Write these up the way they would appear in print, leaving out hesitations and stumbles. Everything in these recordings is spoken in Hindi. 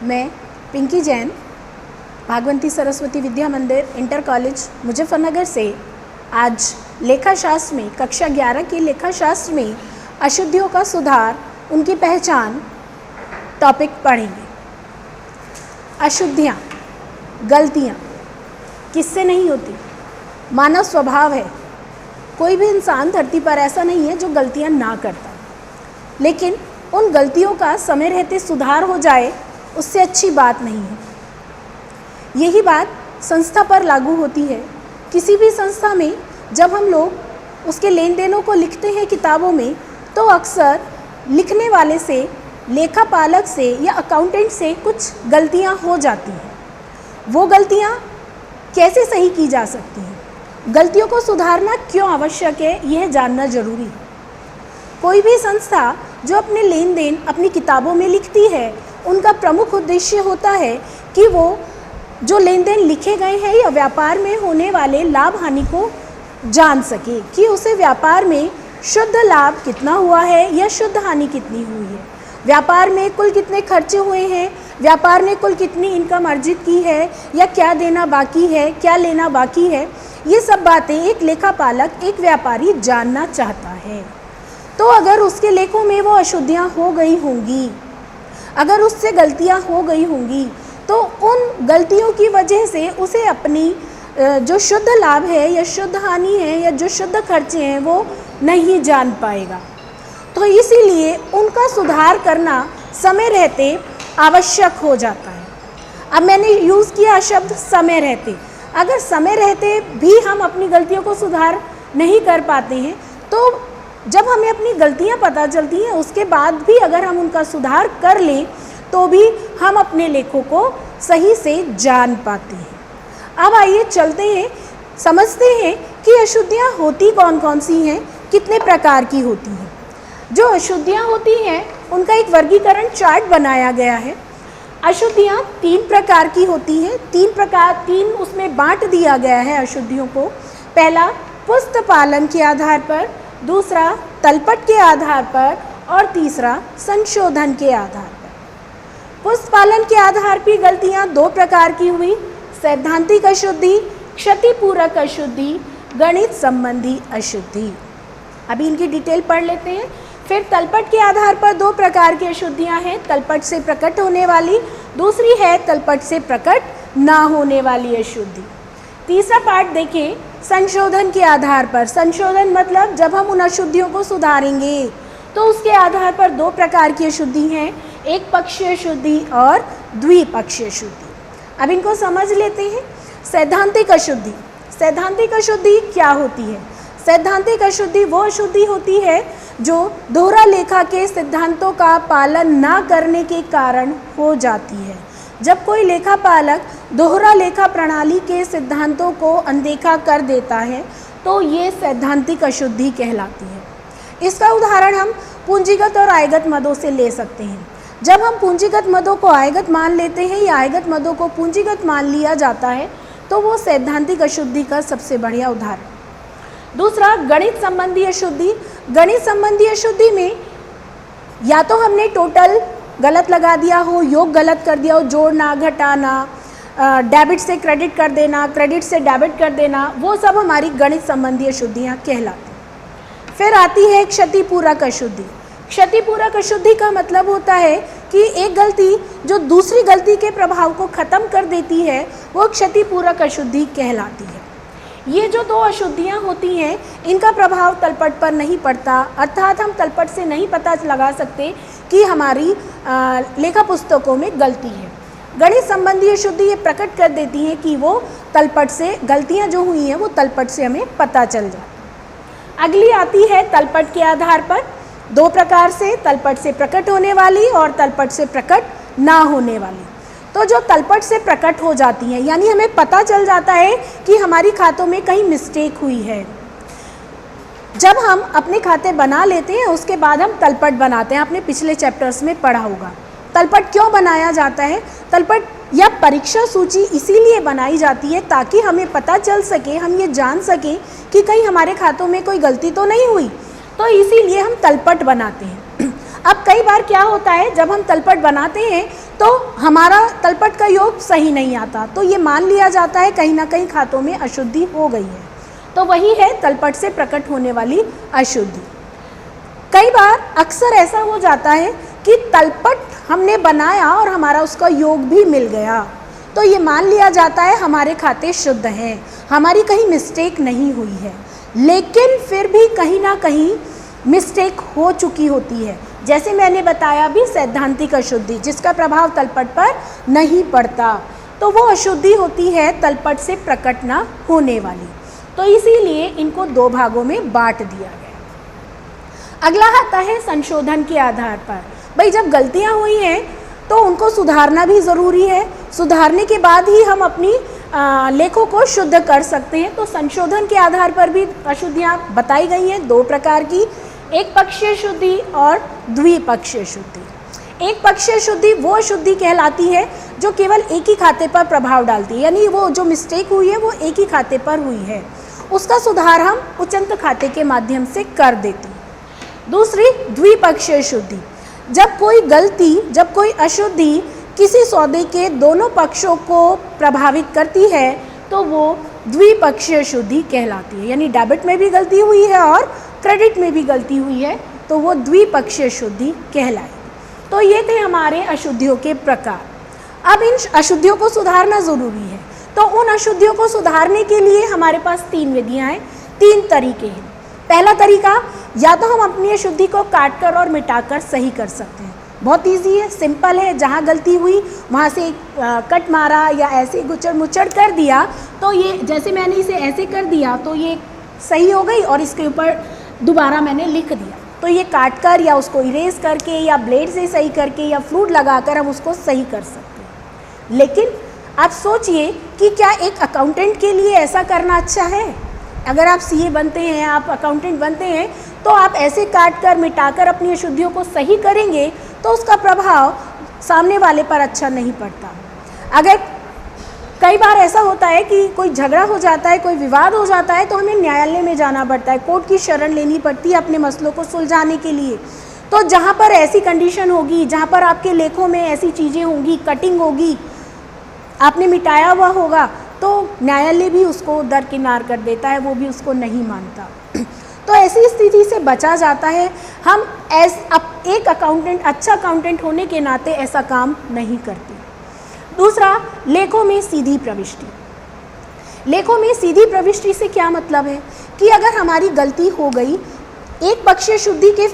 मैं पिंकी जैन भागवंती सरस्वती विद्या मंदिर इंटर कॉलेज मुजफ्फरनगर से आज लेखाशास्त्र में कक्षा 11 के लेखाशास्त्र में अशुद्धियों का सुधार, उनकी पहचान टॉपिक पढ़ेंगे। अशुद्धियाँ, गलतियाँ किससे नहीं होती? मानव स्वभाव है। कोई भी इंसान धरती पर ऐसा नहीं है जो गलतियाँ ना करता, लेकिन उन गलतियों का समय रहते सुधार हो जाए उससे अच्छी बात नहीं है। यही बात संस्था पर लागू होती है। किसी भी संस्था में जब हम लोग उसके लेन देनों को लिखते हैं किताबों में, तो अक्सर लिखने वाले से, लेखापालक से या अकाउंटेंट से कुछ गलतियां हो जाती हैं। वो गलतियां कैसे सही की जा सकती हैं? गलतियों को सुधारना क्यों आवश्यक है, यह जानना जरूरी है। कोई भी संस्था जो अपने लेन देन अपनी किताबों में लिखती है, उनका प्रमुख उद्देश्य होता है कि वो जो लेन देन लिखे गए हैं या व्यापार में होने वाले लाभ हानि को जान सके कि उसे व्यापार में शुद्ध लाभ कितना हुआ है या शुद्ध हानि कितनी हुई है, व्यापार में कुल कितने खर्चे हुए हैं, व्यापार ने कुल कितनी इनकम अर्जित की है या क्या देना बाकी है, क्या लेना बाकी है। ये सब बातें एक लेखापालक, एक व्यापारी जानना चाहता है। तो अगर उसके लेखों में वो अशुद्धियाँ हो गई होंगी, अगर उससे गलतियाँ हो गई होंगी, तो उन गलतियों की वजह से उसे अपनी जो शुद्ध लाभ है या शुद्ध हानि है या जो शुद्ध खर्चे हैं वो नहीं जान पाएगा। तो इसीलिए उनका सुधार करना समय रहते आवश्यक हो जाता है। अब मैंने यूज़ किया शब्द समय रहते। अगर समय रहते भी हम अपनी गलतियों को सुधार नहीं कर पाते हैं, तो जब हमें अपनी गलतियां पता चलती हैं उसके बाद भी अगर हम उनका सुधार कर लें तो भी हम अपने लेखों को सही से जान पाते हैं। अब आइए चलते हैं, समझते हैं कि अशुद्धियां होती कौन कौन सी हैं, कितने प्रकार की होती हैं। जो अशुद्धियां होती हैं उनका एक वर्गीकरण चार्ट बनाया गया है। अशुद्धियां 3 प्रकार की होती हैं। 3 उसमें बांट दिया गया है अशुद्धियों को। पहला पुस्तपालन के आधार पर, दूसरा तलपट के आधार पर और तीसरा संशोधन के आधार पर। पुस्तपालन के आधार पर गलतियां 2 प्रकार की हुई, सैद्धांतिक अशुद्धि, क्षतिपूरक अशुद्धि, गणित संबंधी अशुद्धि। अभी इनकी डिटेल पढ़ लेते हैं। फिर तलपट के आधार पर 2 प्रकार की अशुद्धियां हैं, तलपट से प्रकट होने वाली, दूसरी है तलपट से प्रकट ना होने वाली अशुद्धि। तीसरा पार्ट देखें, संशोधन के आधार पर। संशोधन मतलब जब हम उन अशुद्धियों को सुधारेंगे तो उसके आधार पर 2 प्रकार की अशुद्धि हैं, एक पक्षीय शुद्धि और द्विपक्षीय शुद्धि। अब इनको समझ लेते हैं। सैद्धांतिक अशुद्धि। सैद्धांतिक अशुद्धि क्या होती है? सैद्धांतिक अशुद्धि वो अशुद्धि होती है जो दोहरा लेखा के सिद्धांतों का पालन ना करने के कारण हो जाती है। जब कोई लेखापालक दोहरा लेखा प्रणाली के सिद्धांतों को अनदेखा कर देता है तो ये सैद्धांतिक अशुद्धि कहलाती है। इसका उदाहरण हम पूंजीगत और आयगत मदों से ले सकते हैं। जब हम पूंजीगत मदों को आयगत मान लेते हैं या आयगत मदों को पूंजीगत मान लिया जाता है तो वो सैद्धांतिक अशुद्धि का सबसे बढ़िया उदाहरण। दूसरा गणित संबंधी अशुद्धि। गणित संबंधी अशुद्धि में या तो हमने टोटल गलत लगा दिया हो, योग गलत कर दिया हो, जोड़ना, घटाना, डेबिट से क्रेडिट कर देना, क्रेडिट से डेबिट कर देना, वो सब हमारी गणित संबंधी अशुद्धियाँ कहलाती हैं। फिर आती है क्षतिपूरक अशुद्धि। क्षतिपूरक अशुद्धि का मतलब होता है कि एक गलती जो दूसरी गलती के प्रभाव को ख़त्म कर देती है वो क्षतिपूरक अशुद्धि कहलाती है। ये जो 2 अशुद्धियाँ होती हैं इनका प्रभाव तलपट पर नहीं पड़ता, अर्थात हम तलपट से नहीं पता लगा सकते कि हमारी लेखा पुस्तकों में गलती है। गणित संबंधी अशुद्धि ये प्रकट कर देती हैं कि वो तलपट से गलतियाँ जो हुई हैं वो तलपट से हमें पता चल जाती। अगली आती है तलपट के आधार पर। 2 प्रकार से, तलपट से प्रकट होने वाली और तलपट से प्रकट ना होने वाली। तो जो तलपट से प्रकट हो जाती हैं यानी हमें पता चल जाता है कि हमारी खातों में कहीं मिस्टेक हुई है। जब हम अपने खाते बना लेते हैं उसके बाद हम तलपट बनाते हैं। आपने पिछले चैप्टर्स में पढ़ा होगा तलपट क्यों बनाया जाता है। तलपट या परीक्षा सूची इसीलिए बनाई जाती है ताकि हमें पता चल सके, हम ये जान सकें कि कहीं हमारे खातों में कोई गलती तो नहीं हुई, तो इसीलिए हम तलपट बनाते हैं। अब कई बार क्या होता है, जब हम तलपट बनाते हैं तो हमारा तलपट का योग सही नहीं आता, तो ये मान लिया जाता है कहीं ना कहीं खातों में अशुद्धि हो गई है। तो वही है तलपट से प्रकट होने वाली अशुद्धि। कई बार अक्सर ऐसा हो जाता है कि तलपट हमने बनाया और हमारा उसका योग भी मिल गया, तो ये मान लिया जाता है हमारे खाते शुद्ध हैं, हमारी कहीं मिस्टेक नहीं हुई है। लेकिन फिर भी कहीं ना कहीं मिस्टेक हो चुकी होती है। जैसे मैंने बताया भी सैद्धांतिक अशुद्धि जिसका प्रभाव तलपट पर नहीं पड़ता, तो वो अशुद्धि होती है तलपट से प्रकट ना होने वाली। तो इसीलिए इनको दो भागों में बांट दिया गया। अगला आता है संशोधन के आधार पर। भाई जब गलतियां हुई हैं तो उनको सुधारना भी ज़रूरी है, सुधारने के बाद ही हम अपनी लेखों को शुद्ध कर सकते हैं। तो संशोधन के आधार पर भी अशुद्धियाँ बताई गई हैं दो प्रकार की, एक पक्षीय शुद्धि और द्विपक्षीय शुद्धि। एक पक्षीय शुद्धि वो शुद्धि कहलाती है जो केवल एक ही खाते पर प्रभाव डालती है, यानी वो जो मिस्टेक हुई है वो एक ही खाते पर हुई है, उसका सुधार हम उचंत खाते के माध्यम से कर देते हैं। दूसरी द्विपक्षीय शुद्धि, जब कोई गलती, जब कोई अशुद्धि किसी सौदे के दोनों पक्षों को प्रभावित करती है तो वो द्विपक्षीय शुद्धि कहलाती है, यानी डेबिट में भी गलती हुई है और क्रेडिट में भी गलती हुई है तो वो द्विपक्षीय शुद्धि कहलाए। तो ये थे हमारे अशुद्धियों के प्रकार। अब इन अशुद्धियों को सुधारना ज़रूरी है, तो उन अशुद्धियों को सुधारने के लिए हमारे पास तीन विधियाँ हैं, तीन तरीके हैं। पहला तरीका, या तो हम अपनी अशुद्धि को काट कर और मिटाकर सही कर सकते हैं, बहुत इजी है, सिंपल है। जहाँ गलती हुई वहाँ से कट मारा या ऐसे गुचड़ मुचड़ कर दिया, तो ये जैसे मैंने इसे ऐसे कर दिया तो ये सही हो गई, और इसके ऊपर दोबारा मैंने लिख दिया, तो ये काट कर या उसको इरेज करके या ब्लेड से सही करके या फ्लूड लगाकर हम उसको सही कर सकते हैं। लेकिन आप सोचिए कि क्या एक अकाउंटेंट के लिए ऐसा करना अच्छा है? अगर आप सीए बनते हैं, आप अकाउंटेंट बनते हैं, तो आप ऐसे काट कर मिटाकर अपनी अशुद्धियों को सही करेंगे तो उसका प्रभाव सामने वाले पर अच्छा नहीं पड़ता। अगर कई बार ऐसा होता है कि कोई झगड़ा हो जाता है, कोई विवाद हो जाता है, तो हमें न्यायालय में जाना पड़ता है, कोर्ट की शरण लेनी पड़ती है अपने मसलों को सुलझाने के लिए। तो जहाँ पर ऐसी कंडीशन होगी, जहाँ पर आपके लेखों में ऐसी चीज़ें होंगी, कटिंग होगी, आपने मिटाया हुआ होगा, तो न्यायालय भी उसको दरकिनार कर देता है, वो भी उसको नहीं मानता। तो ऐसी स्थिति से बचा जाता है। हम एक अकाउंटेंट, अच्छा अकाउंटेंट होने के नाते ऐसा काम नहीं करते। दूसरा, लेखों में सीधी प्रविष्टि। लेखों में सीधी प्रविष्टि से क्या मतलब है कि अगर हमारी गलती हो गई, एक पक्षीय शुद्धि के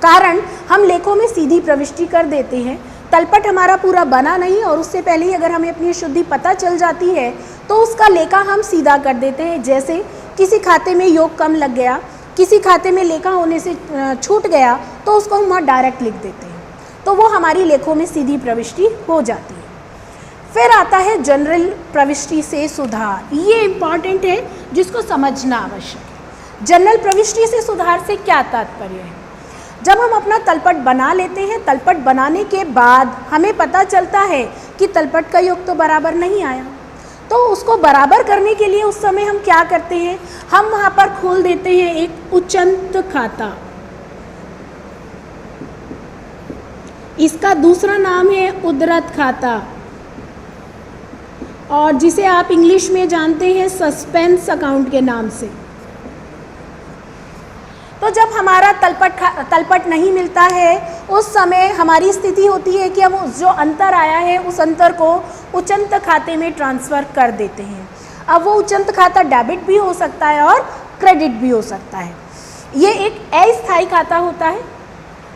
कारण हम लेखों में सीधी प्रविष्टि कर देते हैं, तलपट हमारा पूरा बना नहीं और उससे पहले ही अगर हमें अपनी शुद्धि पता चल जाती है तो उसका लेखा हम सीधा कर देते हैं। जैसे किसी खाते में योग कम लग गया, किसी खाते में लेखा होने से छूट गया, तो उसको हम वहाँ डायरेक्ट लिख देते हैं, तो वो हमारी लेखों में सीधी प्रविष्टि हो जाती है। फिर आता है जनरल प्रविष्टि से सुधार। ये इम्पॉर्टेंट है, जिसको समझना आवश्यक है। जनरल प्रविष्टि से सुधार से क्या तात्पर्य है? जब हम अपना तलपट बना लेते हैं, तलपट बनाने के बाद हमें पता चलता है कि तलपट का योग तो बराबर नहीं आया, तो उसको बराबर करने के लिए उस समय हम क्या करते हैं, हम वहाँ पर खोल देते हैं एक उचंत खाता। इसका दूसरा नाम है उद्धृत खाता, और जिसे आप इंग्लिश में जानते हैं सस्पेंस अकाउंट के नाम से। तो जब हमारा तलपट नहीं मिलता है, उस समय हमारी स्थिति होती है कि हम जो अंतर आया है उस अंतर को उचंत खाते में ट्रांसफ़र कर देते हैं। अब वो उचंत खाता डेबिट भी हो सकता है और क्रेडिट भी हो सकता है। ये एक अस्थायी खाता होता है,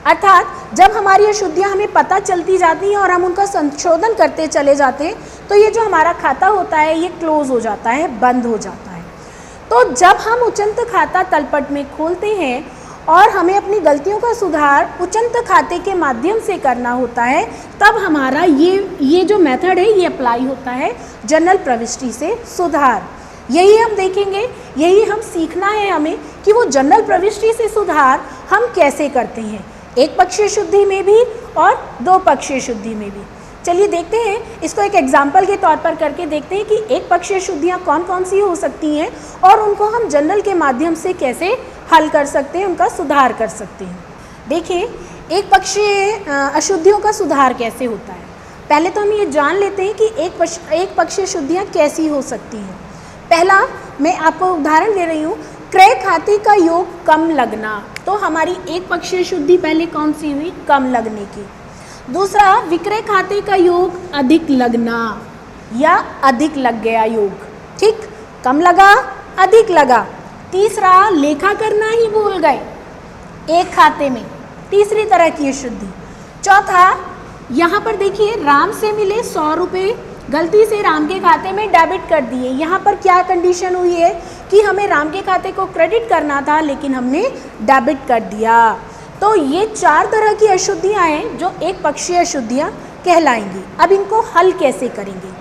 अर्थात जब हमारी अशुद्धियाँ हमें पता चलती जाती हैं और हम उनका संशोधन करते चले जाते हैं, तो ये जो हमारा खाता होता है ये क्लोज हो जाता है, बंद हो जाता है। तो जब हम उचंत खाता तलपट में खोलते हैं और हमें अपनी गलतियों का सुधार उचंत खाते के माध्यम से करना होता है, तब हमारा ये जो मेथड है ये अप्लाई होता है, जनरल प्रविष्टि से सुधार। यही हम देखेंगे, यही हम सीखना है हमें कि वो जनरल प्रविष्टि से सुधार हम कैसे करते हैं, एक पक्षीय शुद्धि में भी और दो पक्षीय शुद्धि में भी। चलिए देखते हैं, इसको एक एग्जाम्पल के तौर पर करके देखते हैं कि एक पक्षीय शुद्धियाँ कौन कौन सी हो सकती हैं और उनको हम जनरल के माध्यम से कैसे हल कर सकते हैं, उनका सुधार कर सकते हैं। देखिए, एक पक्षीय अशुद्धियों का सुधार कैसे होता है। पहले तो हम ये जान लेते हैं कि एक पक्षीय शुद्धियाँ कैसी हो सकती हैं। पहला मैं आपको उदाहरण दे रही हूँ, क्रय खाते का योग कम लगना। तो हमारी एक पक्षीय शुद्धि पहले कौन सी हुई? कम लगने की। दूसरा, विक्रय खाते का योग अधिक लगना या अधिक लग गया योग, ठीक, कम लगा अधिक लगा। तीसरा, लेखा करना ही भूल गए एक खाते में, तीसरी तरह की शुद्धि। चौथा, यहाँ पर देखिए राम से मिले 100 रुपये गलती से राम के खाते में डेबिट कर दिए। यहाँ पर क्या कंडीशन हुई है कि हमें राम के खाते को क्रेडिट करना था लेकिन हमने डेबिट कर दिया। तो ये 4 तरह की अशुद्धियाँ हैं जो एक पक्षीय अशुद्धियाँ कहलाएंगी। अब इनको हल कैसे करेंगे?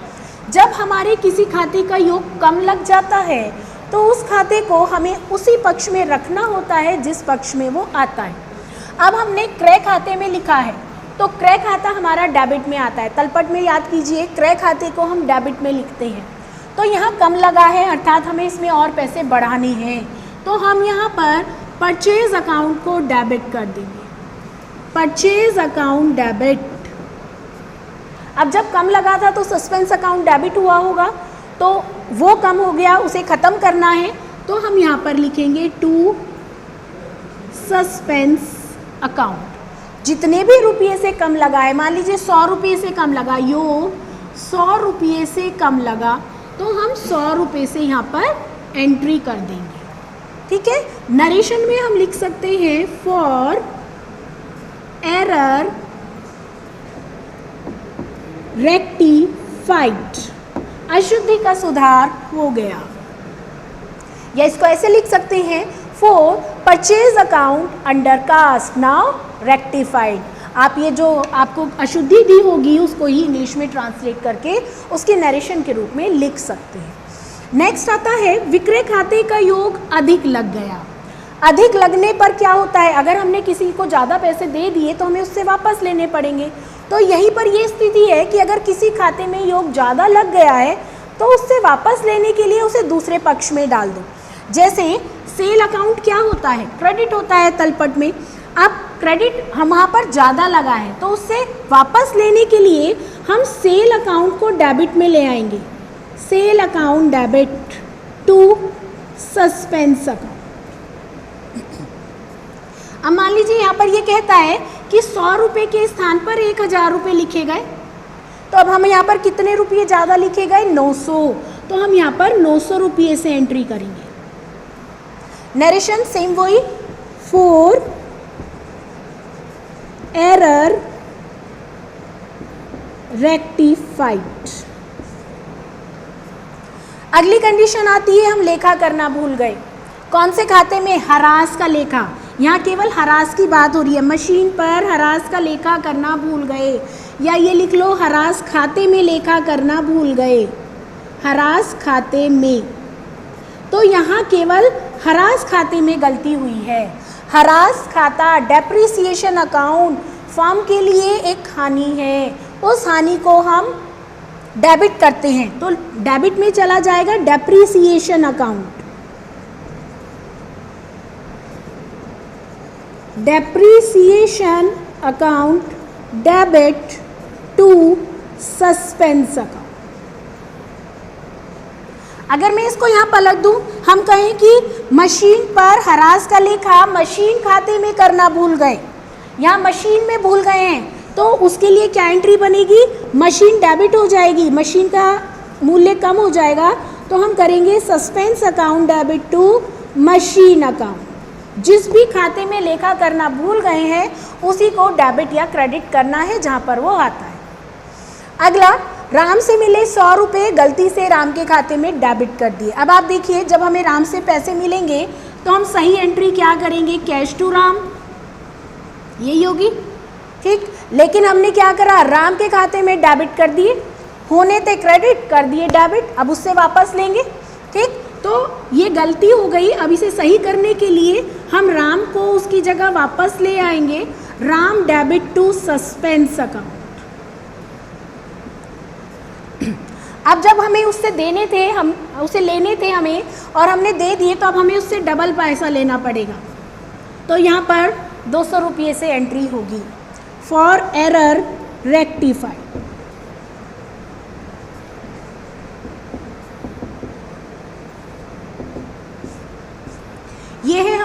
जब हमारे किसी खाते का योग कम लग जाता है तो उस खाते को हमें उसी पक्ष में रखना होता है जिस पक्ष में वो आता है। अब हमने क्रय खाते में लिखा है तो क्रय खाता हमारा डेबिट में आता है। तलपट में याद कीजिए क्रय खाते को हम डेबिट में लिखते हैं। तो यहाँ कम लगा है अर्थात हमें इसमें और पैसे बढ़ाने हैं, तो हम यहाँ पर परचेज अकाउंट को डेबिट कर देंगे, परचेज अकाउंट डेबिट। अब जब कम लगा था तो सस्पेंस अकाउंट डेबिट हुआ होगा, तो वो कम हो गया, उसे ख़त्म करना है तो हम यहाँ पर लिखेंगे टू सस्पेंस अकाउंट। जितने भी रुपये से कम लगा है, मान लीजिए 100 रुपये से कम लगा, योग 100 रुपये से कम लगा तो हम 100 रुपये से यहाँ पर एंट्री कर देंगे, ठीक है। नरेशन में हम लिख सकते हैं फॉर एरर रेक्टिफाइड, अशुद्धि का सुधार हो गया। या इसको ऐसे लिख सकते हैं for purchase account under cast now rectified. आप ये जो आपको अशुद्धि दी होगी उसको ही इंग्लिश में ट्रांसलेट करके उसके नरेशन के रूप में लिख सकते हैं। नेक्स्ट आता है विक्रय खाते का योग अधिक लग गया। अधिक लगने पर क्या होता है, अगर हमने किसी को ज़्यादा पैसे दे दिए तो हमें उससे वापस लेने पड़ेंगे। तो यहीं पर ये स्थिति है कि अगर किसी खाते में योग ज़्यादा लग गया है तो उससे वापस लेने के लिए उसे दूसरे पक्ष में डाल दो। जैसे सेल अकाउंट क्या होता है, क्रेडिट होता है तलपट में। अब क्रेडिट हम वहाँ पर ज़्यादा लगा है तो उससे वापस लेने के लिए हम सेल अकाउंट को डेबिट में ले आएंगे, sale account debit to suspense account. अब मान लीजिए यहाँ पर ये कहता है कि 100 रुपये के स्थान पर 1000 रुपये लिखे गए, तो अब हम यहाँ पर कितने रुपये ज़्यादा लिखे गए, 900, तो हम यहाँ पर 900 रुपये से एंट्री करेंगे। नरेशन सेम वही, फॉर एरर रेक्टिफाइड। अगली कंडीशन आती है हम लेखा करना भूल गए। कौन से खाते में, हरास का लेखा। यहाँ केवल हरास की बात हो रही है, मशीन पर हरास का लेखा करना भूल गए, या ये लिख लो हरास खाते में लेखा करना भूल गए, हरास खाते में। तो यहाँ केवल हरास खाते में गलती हुई है। हरास खाता डेप्रिसिएशन अकाउंट फर्म के लिए एक हानि है, उस हानि को हम डेबिट करते हैं तो डेबिट में चला जाएगा depreciation account, depreciation account debit to suspense account. अगर मैं इसको यहाँ पलट दूँ, हम कहें कि मशीन पर हरास का लेखा मशीन खाते में करना भूल गए, यहाँ मशीन में भूल गए हैं तो उसके लिए क्या एंट्री बनेगी, मशीन डेबिट हो जाएगी, मशीन का मूल्य कम हो जाएगा तो हम करेंगे suspense account debit to machine account. जिस भी खाते में लेखा करना भूल गए हैं उसी को डेबिट या क्रेडिट करना है जहाँ पर वो आता है। अगला, राम से मिले 100 रुपये गलती से राम के खाते में डेबिट कर दिए। अब आप देखिए जब हमें राम से पैसे मिलेंगे तो हम सही एंट्री क्या करेंगे, कैश टू राम, यही होगी, ठीक। लेकिन हमने क्या करा, राम के खाते में डेबिट कर दिए, होने थे क्रेडिट कर दिए डेबिट, अब उससे वापस लेंगे, ठीक। तो ये गलती हो गई। अब इसे सही करने के लिए हम राम को उसकी जगह वापस ले आएंगे, Ram debit to suspense account. अब जब हमें उससे देने थे, हम उसे लेने थे हमें और हमने दे दिए तो अब हमें उससे डबल पैसा लेना पड़ेगा, तो यहाँ पर 200 रुपये से एंट्री होगी फॉर एरर रेक्टिफाइड।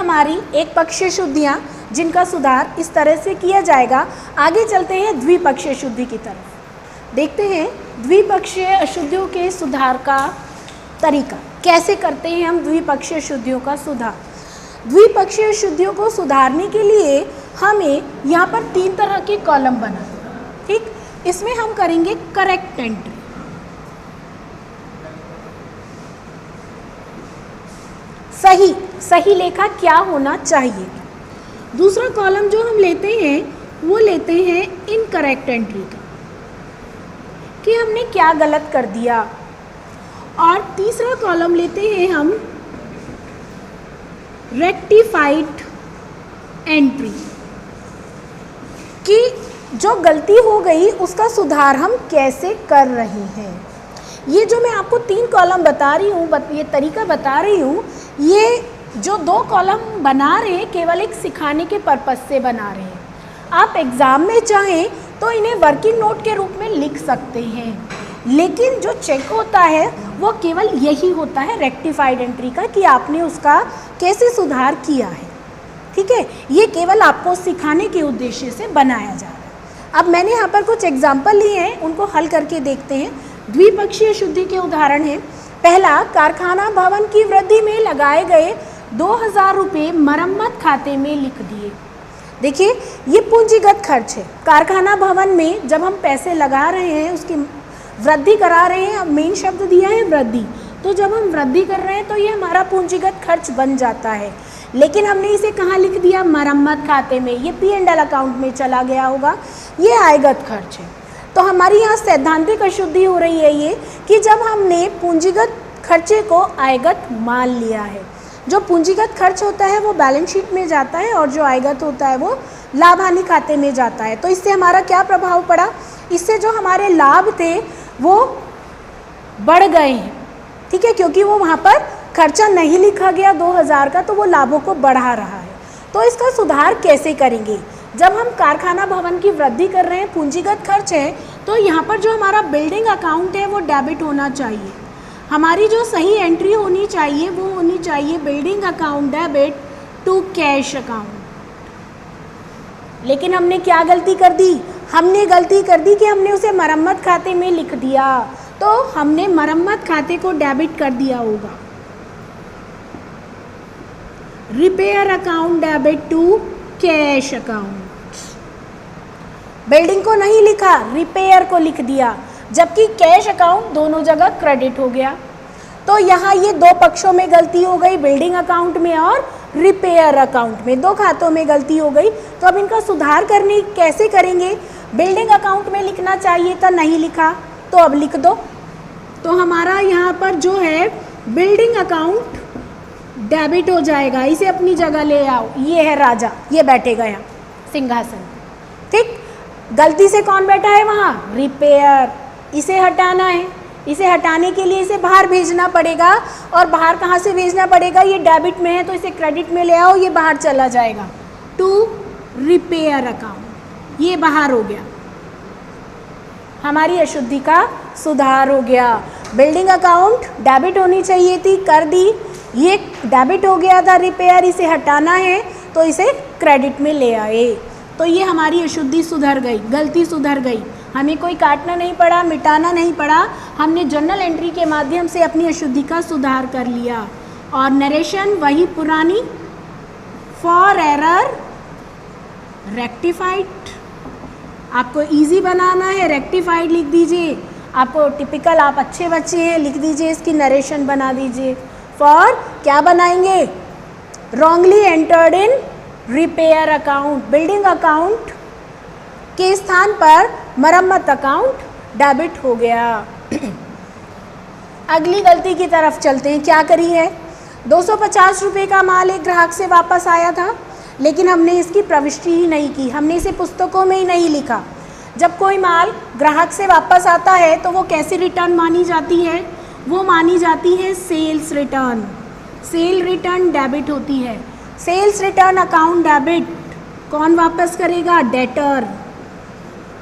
हमारी एक पक्षीय शुद्धियाँ जिनका सुधार इस तरह से किया जाएगा। आगे चलते हैं द्विपक्षीय शुद्धि की तरफ। देखते हैं द्विपक्षीय अशुद्धियों के सुधार का तरीका, कैसे करते हैं हम द्विपक्षीय शुद्धियों का सुधार। द्विपक्षीय शुद्धियों को सुधारने के लिए हमें यहाँ पर 3 तरह के कॉलम बनाना, ठीक। इसमें हम करेंगे करेक्ट एंट्री, सही लेखा क्या होना चाहिए। दूसरा कॉलम जो हम लेते हैं वो लेते हैं इनकरेक्ट एंट्री का, कि हमने क्या गलत कर दिया। और तीसरा कॉलम लेते हैं हम रेक्टिफाइड एंट्री, कि जो गलती हो गई उसका सुधार हम कैसे कर रहे हैं। ये जो मैं आपको 3 कॉलम बता रही हूँ, ये तरीका बता रही हूँ, ये जो 2 कॉलम बना रहे हैं केवल एक सिखाने के पर्पस से बना रहे हैं। आप एग्ज़ाम में चाहें तो इन्हें वर्किंग नोट के रूप में लिख सकते हैं, लेकिन जो चेक होता है वो केवल यही होता है रेक्टिफाइड एंट्री का, कि आपने उसका कैसे सुधार किया है, ठीक है। ये केवल आपको सिखाने के उद्देश्य से बनाया जा रहा है। अब मैंने यहाँ पर कुछ एग्जाम्पल लिए हैं, उनको हल करके देखते हैं। द्विपक्षीय शुद्धि के उदाहरण हैं। पहला, कारखाना भवन की वृद्धि में लगाए गए 2000 रुपये मरम्मत खाते में लिख दिए। देखिए, ये पूंजीगत खर्च है। कारखाना भवन में जब हम पैसे लगा रहे हैं, उसकी वृद्धि करा रहे हैं, अब मेन शब्द दिया है वृद्धि, तो जब हम वृद्धि कर रहे हैं तो ये हमारा पूंजीगत खर्च बन जाता है। लेकिन हमने इसे कहाँ लिख दिया? मरम्मत खाते में। ये P&L अकाउंट में चला गया होगा, ये आयगत खर्च है। तो हमारी यहाँ सैद्धांतिक अशुद्धि हो रही है ये, कि जब हमने पूंजीगत खर्चे को आयगत मान लिया है। जो पूंजीगत खर्च होता है वो बैलेंस शीट में जाता है, और जो आयगत होता है वो लाभ हानि खाते में जाता है। तो इससे हमारा क्या प्रभाव पड़ा? इससे जो हमारे लाभ थे वो बढ़ गए हैं, ठीक है, क्योंकि वो वहाँ पर खर्चा नहीं लिखा गया 2000 का, तो वो लाभों को बढ़ा रहा है। तो इसका सुधार कैसे करेंगे? जब हम कारखाना भवन की वृद्धि कर रहे हैं, पूंजीगत खर्च है, तो यहाँ पर जो हमारा बिल्डिंग अकाउंट है वो डेबिट होना चाहिए। हमारी जो सही एंट्री होनी चाहिए वो होनी चाहिए building account debit to cash account. लेकिन हमने क्या गलती कर दी? हमने गलती कर दी कि हमने उसे मरम्मत खाते में लिख दिया। तो हमने मरम्मत खाते को डेबिट कर दिया होगा। Repair account debit to cash account. Building को नहीं लिखा, रिपेयर को लिख दिया, जबकि कैश अकाउंट दोनों जगह क्रेडिट हो गया। तो यहाँ ये 2 पक्षों में गलती हो गई, बिल्डिंग अकाउंट में और रिपेयर अकाउंट में, 2 खातों में गलती हो गई। तो अब इनका सुधार करने कैसे करेंगे? बिल्डिंग अकाउंट में लिखना चाहिए था, नहीं लिखा, तो अब लिख दो। तो हमारा यहाँ पर जो है बिल्डिंग अकाउंट डेबिट हो जाएगा। इसे अपनी जगह ले आओ। ये है राजा, ये बैठेगा यहाँ सिंहासन, ठीक। गलती से कौन बैठा है वहाँ? रिपेयर। इसे हटाना है। इसे हटाने के लिए इसे बाहर भेजना पड़ेगा, और बाहर कहाँ से भेजना पड़ेगा? ये डेबिट में है तो इसे क्रेडिट में ले आओ, ये बाहर चला जाएगा टू रिपेयर अकाउंट। ये बाहर हो गया, हमारी अशुद्धि का सुधार हो गया। बिल्डिंग अकाउंट डेबिट होनी चाहिए थी, कर दी, ये डेबिट हो गया था रिपेयर, इसे हटाना है तो इसे क्रेडिट में ले आए। तो ये हमारी अशुद्धि सुधर गई, गलती सुधर गई। हमें कोई काटना नहीं पड़ा, मिटाना नहीं पड़ा, हमने जर्नल एंट्री के माध्यम से अपनी अशुद्धि का सुधार कर लिया। और नरेशन वही पुरानी, फॉर एरर रेक्टिफाइड। आपको इजी बनाना है, रेक्टिफाइड लिख दीजिए। आपको टिपिकल, आप अच्छे बच्चे हैं, लिख दीजिए, इसकी नरेशन बना दीजिए। फॉर क्या बनाएंगे? Wrongly entered in repair account. Building account के स्थान पर मरम्मत अकाउंट डेबिट हो गया। अगली गलती की तरफ चलते हैं। क्या करी है? 250 रुपये का माल एक ग्राहक से वापस आया था, लेकिन हमने इसकी प्रविष्टि ही नहीं की, हमने इसे पुस्तकों में ही नहीं लिखा। जब कोई माल ग्राहक से वापस आता है तो वो कैसी रिटर्न मानी जाती है? वो मानी जाती है sales return. Sale return debit होती है। सेल्स रिटर्न अकाउंट डेबिट कौन वापस करेगा? डेटर,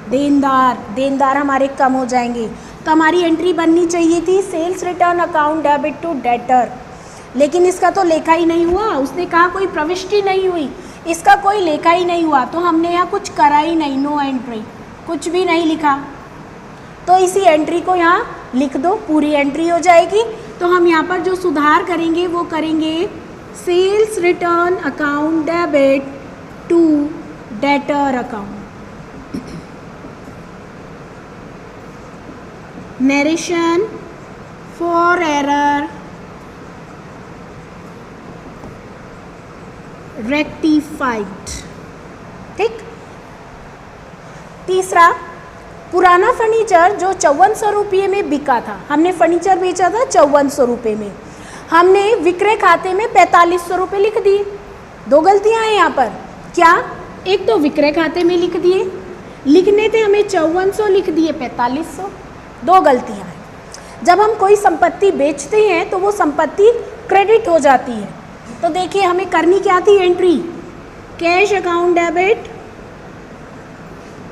देनदार। देनदार हमारे कम हो जाएंगे। तो हमारी एंट्री बननी चाहिए थी sales return account debit to debtor. लेकिन इसका तो लेखा ही नहीं हुआ, उसने कहा कोई प्रविष्टि नहीं हुई, इसका कोई लेखा ही नहीं हुआ, तो हमने यहाँ कुछ करा ही नहीं, नो एंट्री, कुछ भी नहीं लिखा। तो इसी एंट्री को यहाँ लिख दो, पूरी एंट्री हो जाएगी। तो हम यहाँ पर जो सुधार करेंगे वो करेंगे sales return account debit to debtor account. Narration for error rectified. ठीक। तीसरा, पुराना फर्नीचर जो 5400 रुपये में बिका था, हमने फर्नीचर बेचा था 5400 रुपये में, हमने विक्रय खाते में 4500 रुपये लिख दिए। दो गलतियां हैं यहाँ पर। क्या? एक तो विक्रय खाते में लिख दिए, लिखने थे हमें 5400, लिख दिए 4500। दो गलतियां हैं। जब हम कोई संपत्ति बेचते हैं तो वो संपत्ति क्रेडिट हो जाती है। तो देखिए हमें करनी क्या थी entry, cash account debit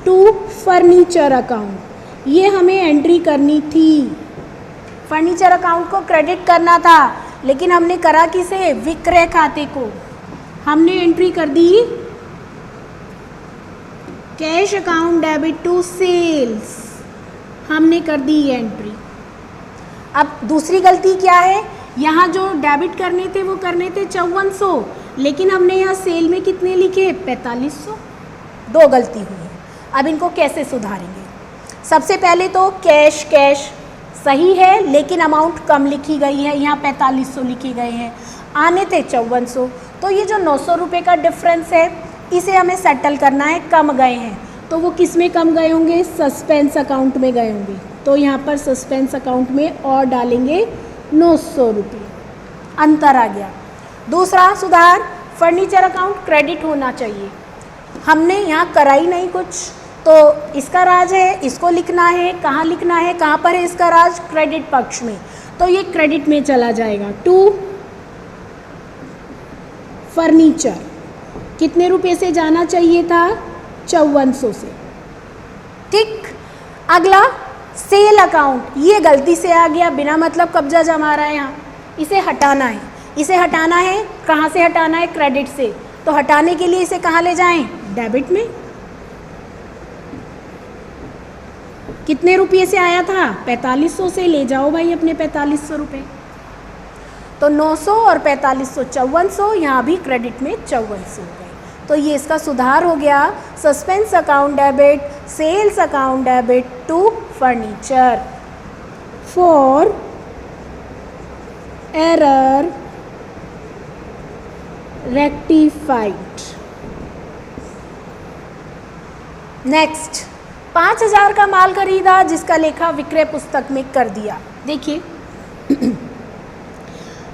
to furniture account, ये हमें एंट्री करनी थी। फर्नीचर अकाउंट को क्रेडिट करना था, लेकिन हमने करा किसे? विक्रय खाते को। हमने एंट्री कर दी cash account debit to sales, हमने कर दी ये एंट्री। अब दूसरी गलती क्या है, यहाँ जो डेबिट करने थे वो करने थे 5400, लेकिन हमने यहाँ सेल में कितने लिखे? 4500। दो गलती हुई है। अब इनको कैसे सुधारेंगे? सबसे पहले तो कैश कैश सही है, लेकिन अमाउंट कम लिखी गई है, यहाँ 4500 लिखे गए हैं, आने थे 5400। तो ये जो 900 रुपये का डिफरेंस है इसे हमें सेटल करना है, कम गए हैं। तो वो किस में कम गए होंगे? सस्पेंस अकाउंट में गए होंगे। तो यहाँ पर सस्पेंस अकाउंट में और डालेंगे 900 रुपये, अंतर आ गया। दूसरा सुधार, फर्नीचर अकाउंट क्रेडिट होना चाहिए, हमने यहाँ करा ही नहीं कुछ। तो इसका राज है, इसको लिखना है, कहाँ लिखना है, कहाँ पर है इसका राज? क्रेडिट पक्ष में। तो ये क्रेडिट में चला जाएगा टू फर्नीचर। कितने रुपए से जाना चाहिए था? 5400 से। ठीक। अगला सेल अकाउंट, ये गलती से आ गया, बिना मतलब कब्जा जमा रहा है यहाँ, इसे हटाना है। इसे हटाना है, कहाँ से हटाना है? क्रेडिट से। तो हटाने के लिए इसे कहाँ ले जाएं? डेबिट में। कितने रुपये से आया था? 4500 से। ले जाओ भाई अपने 4500 रुपये। तो 900 और 4500 5400, यहाँ भी क्रेडिट में 5400 हो गए। तो ये इसका सुधार हो गया, suspense account debit sales account debit to furniture for error rectified. Next, 5000 का माल खरीदा जिसका लेखा विक्रय पुस्तक में कर दिया। देखिए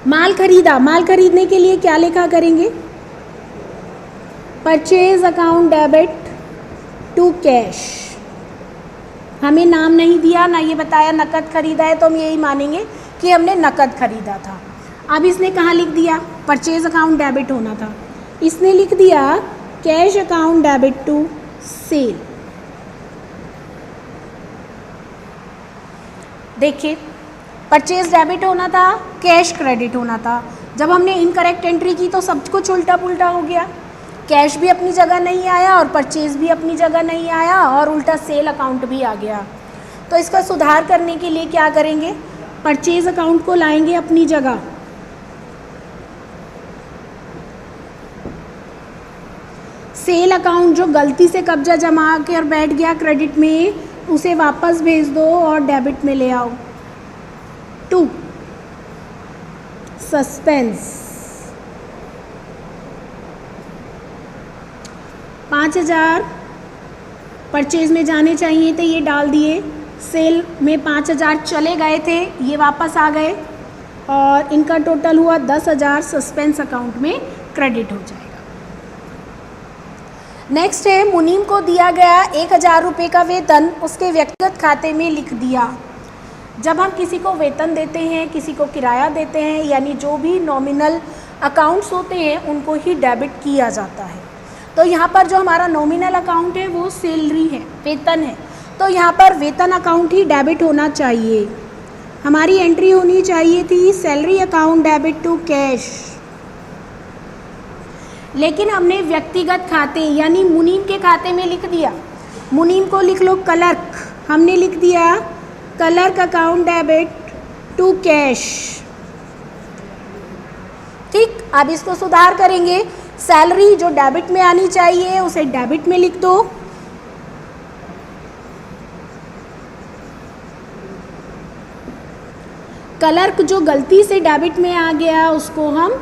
माल खरीदा, माल खरीदने के लिए क्या लेखा करेंगे? Purchase account debit to cash. हमें नाम नहीं दिया, ना ये बताया नकद खरीदा है, तो हम यही मानेंगे कि हमने नकद खरीदा था। अब इसने कहाँ लिख दिया? परचेज अकाउंट डेबिट होना था, इसने लिख दिया cash account debit to sale. देखिए परचेज डेबिट होना था, कैश क्रेडिट होना था। जब हमने इनकरेक्ट एंट्री की तो सब कुछ उल्टा पुल्टा हो गया। कैश भी अपनी जगह नहीं आया और परचेज भी अपनी जगह नहीं आया और उल्टा सेल अकाउंट भी आ गया। तो इसका सुधार करने के लिए क्या करेंगे? परचेज अकाउंट को लाएंगे अपनी जगह, सेल अकाउंट जो गलती से कब्जा जमा कर बैठ गया क्रेडिट में, उसे वापस भेज दो और डेबिट में ले आओ। टू सस्पेंस 5000 परचेज में जाने चाहिए थे, ये डाल दिए। सेल में 5000 चले गए थे, ये वापस आ गए और इनका टोटल हुआ 10,000, सस्पेंस अकाउंट में क्रेडिट हो जाएगा। नेक्स्ट है, मुनीम को दिया गया 1000 रुपये का वेतन उसके व्यक्तिगत खाते में लिख दिया। जब हम किसी को वेतन देते हैं, किसी को किराया देते हैं, यानी जो भी नॉमिनल अकाउंट्स होते हैं उनको ही डेबिट किया जाता है। तो यहाँ पर जो हमारा नॉमिनल अकाउंट है वो सैलरी है, वेतन है, तो यहाँ पर वेतन अकाउंट ही डेबिट होना चाहिए। हमारी एंट्री होनी चाहिए थी salary account debit to cash, लेकिन हमने व्यक्तिगत खाते यानी मुनीम के खाते में लिख दिया। मुनीम को लिख लो क्लर्क, हमने लिख दिया clerk account debit to cash. ठीक, अब इसको सुधार करेंगे। सैलरी जो डेबिट में आनी चाहिए उसे डेबिट में लिख दो, क्लर्क जो गलती से डेबिट में आ गया उसको हम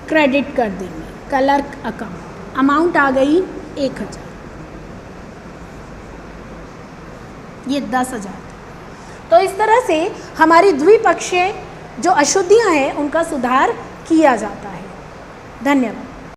क्रेडिट कर देंगे। क्लर्क अकाउंट, अमाउंट आ गई 1000, ये 10,000। तो इस तरह से हमारी द्विपक्षीय जो अशुद्धियां हैं उनका सुधार किया जाता है। धन्यवाद।